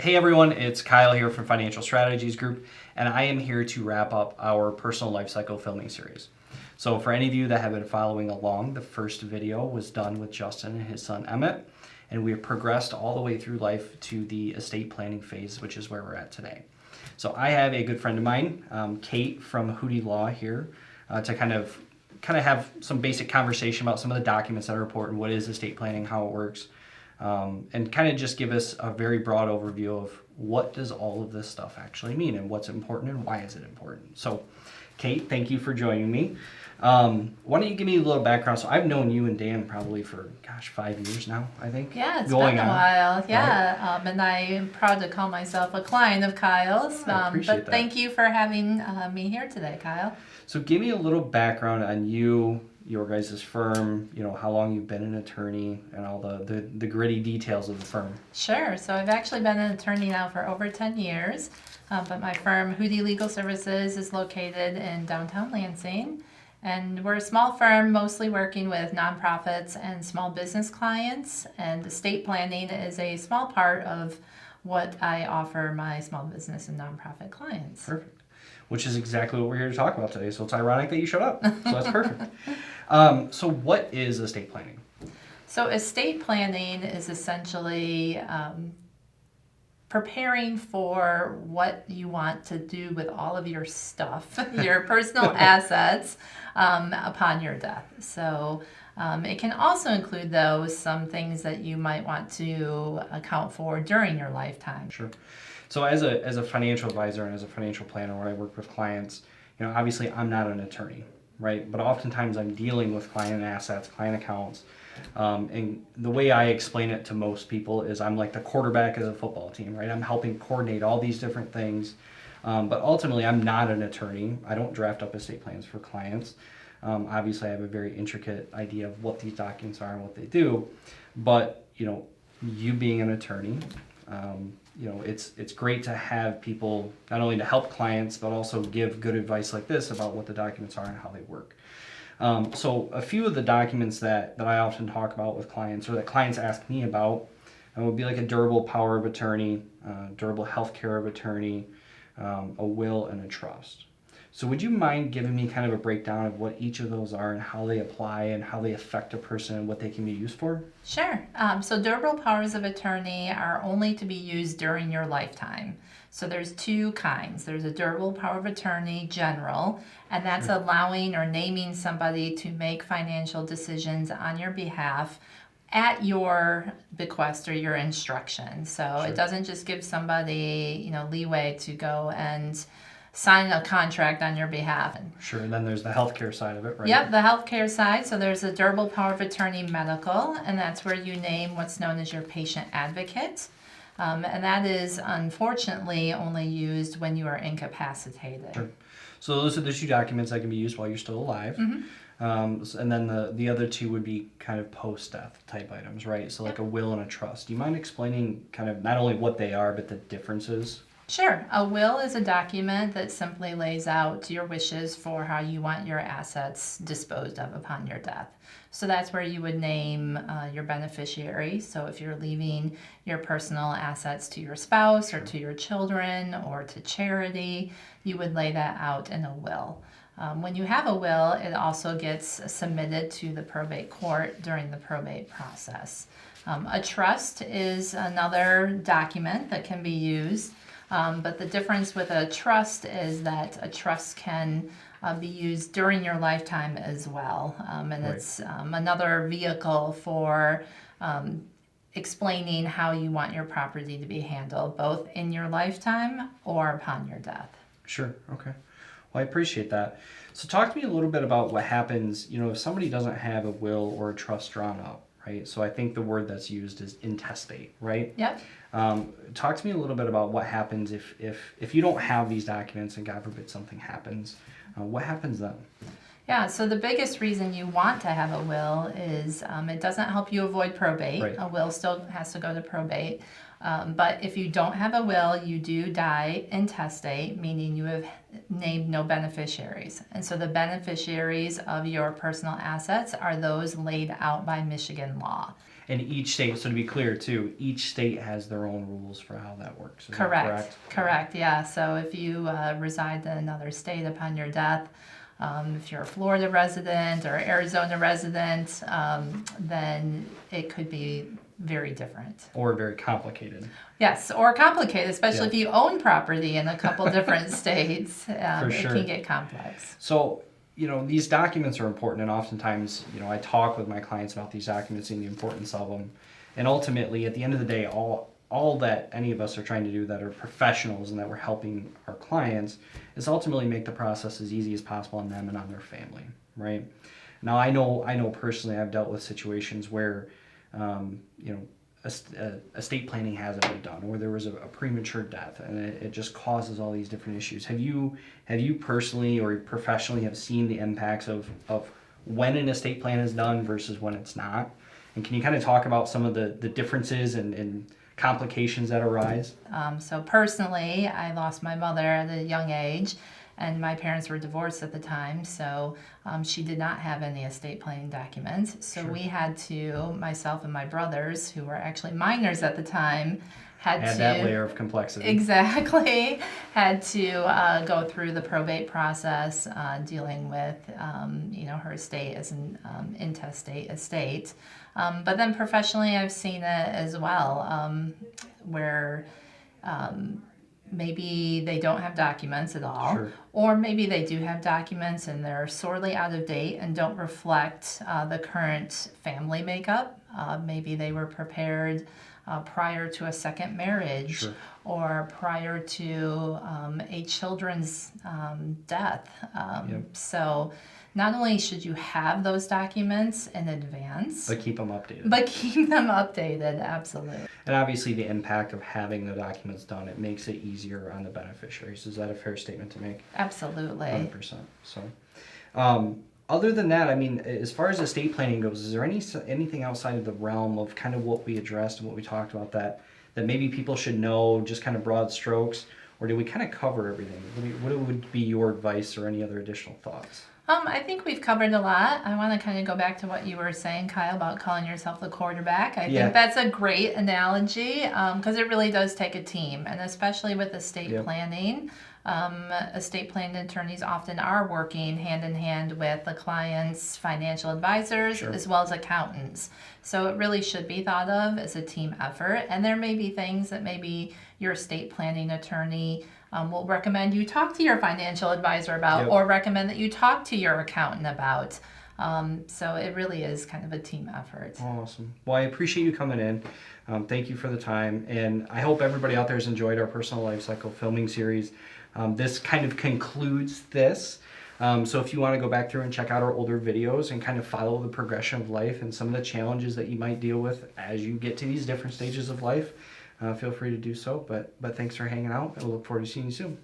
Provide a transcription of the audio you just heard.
Hey everyone, it's Kyle here from Financial Strategies Group, and I am here to wrap up our personal life cycle filming series. So for any of you that have been following along, the first video was done with Justin and his son Emmett, and we have progressed all the way through life to the estate planning phase, which is where we're at today. So I have a good friend of mine, Kate from Hootie Law here, to kind of have some basic conversation about some of the documents that are important, what is estate planning, how it works, and kind of just give us a very broad overview of what does all of this stuff actually mean and what's important and why is it important. So Kate, thank you for joining me. Why don't you give me a little background? So I've known you and Dan probably for, 5 years now, I think. Yeah, it's been a while. Yeah, right? And I am proud to call myself a client of Kyle's. I appreciate that. Thank you for having me here today, Kyle. So give me a little background on you, your guys' firm, how long you've been an attorney and all the gritty details of the firm. Sure. So I've actually been an attorney now for over 10 years, but my firm, Hootie Legal Services, is located in downtown Lansing. And we're a small firm, mostly working with nonprofits and small business clients. And estate planning is a small part of what I offer my small business and nonprofit clients. Perfect. Which is exactly what we're here to talk about today. So it's ironic that you showed up. So that's perfect. So what is estate planning? So estate planning is essentially preparing for what you want to do with all of your stuff, your personal assets, upon your death. So it can also include, though, some things that you might want to account for during your lifetime. Sure. So as a financial advisor and as a financial planner where I work with clients, obviously I'm not an attorney, right? But oftentimes I'm dealing with client assets, client accounts. And the way I explain it to most people is I'm like the quarterback of a football team, right? I'm helping coordinate all these different things. But ultimately, I'm not an attorney. I don't draft up estate plans for clients. Obviously, I have a very intricate idea of what these documents are and what they do. But, you being an attorney, it's great to have people not only to help clients, but also give good advice like this about what the documents are and how they work. So a few of the documents that I often talk about with clients or that clients ask me about would be like a durable power of attorney, durable health care of attorney, a will, and a trust. So would you mind giving me kind of a breakdown of what each of those are and how they apply and how they affect a person and what they can be used for? Sure. So durable powers of attorney are only to be used during your lifetime. So there's two kinds. There's a durable power of attorney general, and that's allowing or naming somebody to make financial decisions on your behalf at your bequest or your instruction. So It doesn't just give somebody, leeway to go and sign a contract on your behalf. Sure, and then there's the healthcare side of it, right? Yep, the healthcare side. So there's a durable power of attorney medical, and that's where you name what's known as your patient advocate. And that is unfortunately only used when you are incapacitated. Sure. So those are the two documents that can be used while you're still alive. Mm-hmm. And then the other two would be kind of post-death type items, right? So like a will and a trust. Do you mind explaining kind of not only what they are, but the differences? Sure. A will is a document that simply lays out your wishes for how you want your assets disposed of upon your death. So that's where you would name your beneficiary. So if you're leaving your personal assets to your spouse or to your children or to charity, you would lay that out in a will. When you have a will, it also gets submitted to the probate court during the probate process. A trust is another document that can be used. But the difference with a trust is that a trust can be used during your lifetime as well. And it's another vehicle for explaining how you want your property to be handled, both in your lifetime or upon your death. Sure. Okay. Well, I appreciate that. So talk to me a little bit about what happens, if somebody doesn't have a will or a trust drawn up, right? So I think the word that's used is intestate, right? Yep. Talk to me a little bit about what happens if you don't have these documents and God forbid something happens. What happens then? Yeah, so the biggest reason you want to have a will is it doesn't help you avoid probate. Right. A will still has to go to probate. But if you don't have a will, you do die intestate, meaning you have named no beneficiaries. And so the beneficiaries of your personal assets are those laid out by Michigan law. And each state, so to be clear too, each state has their own rules for how that works. Is that Correct. Correct. Yeah. So if you reside in another state upon your death, if you're a Florida resident or Arizona resident, then it could be very different. Or very complicated. Yes, or complicated, especially Yeah. if you own property in a couple different states. For sure. It can get complex. So, these documents are important, and oftentimes, I talk with my clients about these documents and the importance of them. And ultimately, at the end of the day, all that any of us are trying to do that are professionals and that we're helping our clients is ultimately make the process as easy as possible on them and on their family, right? Now, I know personally, I've dealt with situations where, estate planning hasn't been done, or there was a premature death, and it just causes all these different issues. Have you personally or professionally have seen the impacts of when an estate plan is done versus when it's not? And can you kind of talk about some of the differences and complications that arise? So personally, I lost my mother at a young age, and my parents were divorced at the time, so she did not have any estate planning documents. So Sure. we had to, myself and my brothers, who were actually minors at the time, had Add to that layer of complexity. exactly had to go through the probate process, dealing with her estate as an intestate estate. But then professionally, I've seen it as well, where maybe they don't have documents at all, Sure. or maybe they do have documents and they're sorely out of date and don't reflect the current family makeup. Maybe they were prepared prior to a second marriage, Sure. or prior to a children's death. Yep. So not only should you have those documents in advance, But keep them updated. but keep them updated, absolutely. And obviously the impact of having the documents done, it makes it easier on the beneficiaries. Is that a fair statement to make? Absolutely. 100%. So, other than that, I mean, as far as estate planning goes, is there anything outside of the realm of kind of what we addressed and what we talked about that maybe people should know, just kind of broad strokes, or did we kind of cover everything? What would be your advice or any other additional thoughts? I think we've covered a lot. I want to kind of go back to what you were saying, Kyle, about calling yourself the quarterback. I Yeah. think that's a great analogy, because it really does take a team, and especially with estate Yep. planning. Estate planning attorneys often are working hand in hand with the client's financial advisors, Sure. as well as accountants. So it really should be thought of as a team effort. And there may be things that maybe your estate planning attorney will recommend you talk to your financial advisor about, Yep. or recommend that you talk to your accountant about. So it really is kind of a team effort. Awesome. Well, I appreciate you coming in. Thank you for the time. And I hope everybody out there has enjoyed our personal life cycle filming series. This kind of concludes this. So if you want to go back through and check out our older videos and kind of follow the progression of life and some of the challenges that you might deal with as you get to these different stages of life, feel free to do so. But thanks for hanging out, and we'll look forward to seeing you soon.